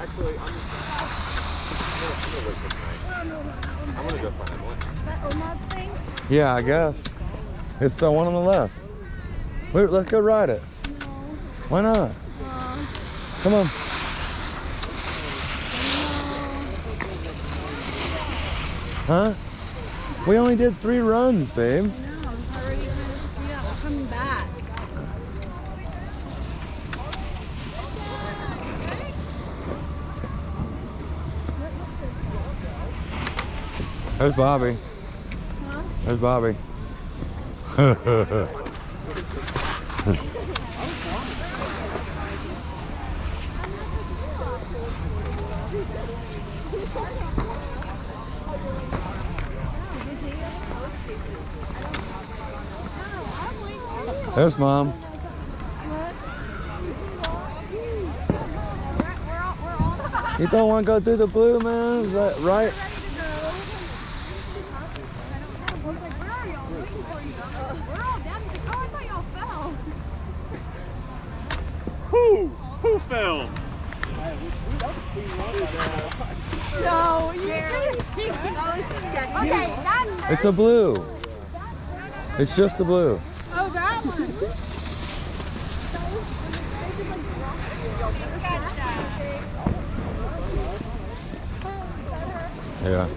Actually, I'm gonna wait for tonight. I'm gonna go find one. Is that Omar's thing? Yeah, I guess. It's the one on the left. Wait, let's go ride it. No. Why not? Come on. Huh? We only did 3 runs, babe. No, it's already we're coming back. There's Bobby. Huh? There's Bobby. There's Mom. You don't want to go through the blue, man? Is that right? Who fell? No, you okay, that's It's a blue. It's just a blue. oh, that one. Yeah.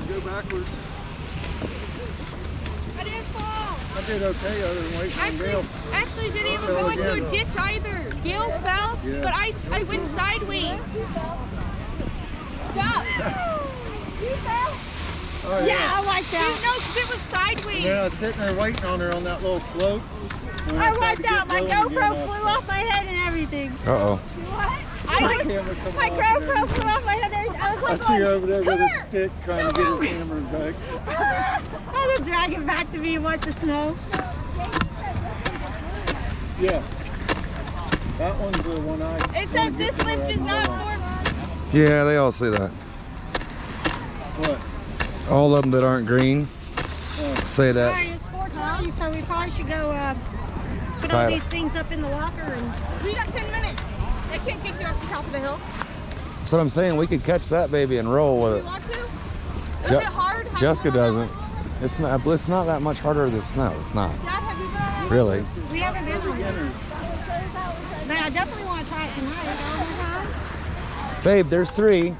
Go backwards. I didn't fall. I did okay other than waiting on Gayle. Actually didn't even go into a ditch either. Gayle fell, Yeah. but I went sideways. Stop. You fell? Oh, Yeah, I like that. No, because it was sideways. Yeah, I was sitting there waiting on her on that little slope. I wiped out. My GoPro flew off my head and everything. Uh-oh. What? My GoPro flew off my head and everything. I was I like, see her over there with a "Come stick trying to get her camera back. I had to drag it back to me and watch the snow. Yeah. That one's the one I... It says this lift is not for... Yeah, they all say that. What? All of them that aren't green say that. Sorry, it's 4:20, so we probably should go put Try all it. these things up in the locker. And we got 10 minutes. They can't get you off the top of the hill. That's what I'm saying. We could catch that baby and roll with You it. want to? Is Je- it hard? Have Jessica you been on doesn't. It's not. It's not that much harder than snow. It's not. that one? Dad, have you been on that? Really. We haven't been on this. But I definitely want to try it tonight. Babe, there's 3,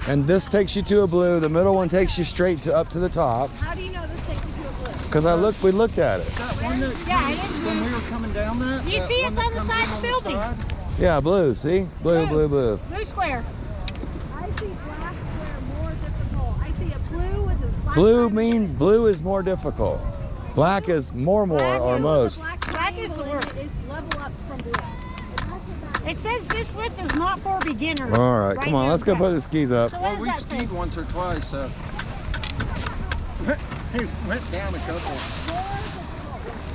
and this takes you to a blue. The middle one takes you straight to up to the top. How do you know this takes you to a blue? Cause we looked at it. That one that... Yeah, it is When blue. we were coming down that... You that see one it's that on the comes side in of the on building. side? Yeah, blue. See, blue, blue, blue. Blue square. I see black square more difficult. I see a blue with a black. Blue means blue is more difficult. Black is more or most. Black is the worst. It's level up from blue. It says this lift is not for beginners. All right, come on, here let's go in put the skis up. So what Well, does we've that say? skied once or twice, so... He went down a couple.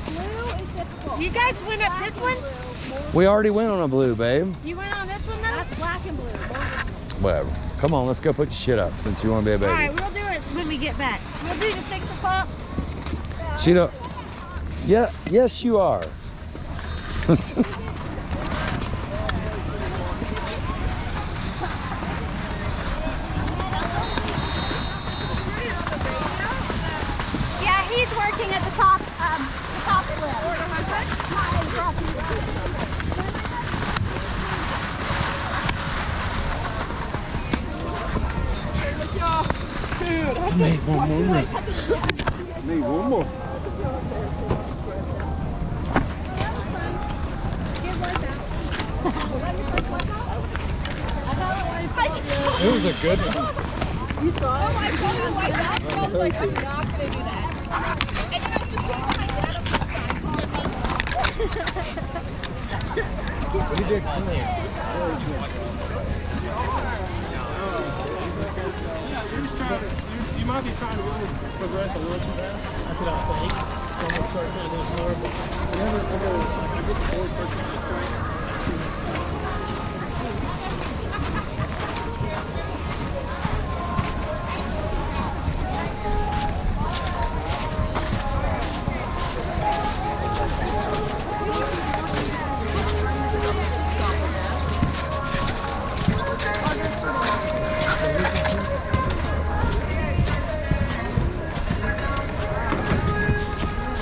Blue is difficult. You guys went up this one? We already went on a blue, babe. You went on this one though? That's black and blue. Whatever. Come on, let's go put your shit up since you want to be a All right, baby. we'll do it when we get back. We'll do the 6 o'clock. She don't. Yeah. Yes, you are. Yeah, he's working at the top lip. Made one more. Need one more. It was a good one. You saw it? Oh, I told you like that. I was like, I'm not going to do that. And then I just went to my dad and You did You might be trying to really progress a little too fast. That's what I think. So I'm going to start getting a little slower. But I get the board first.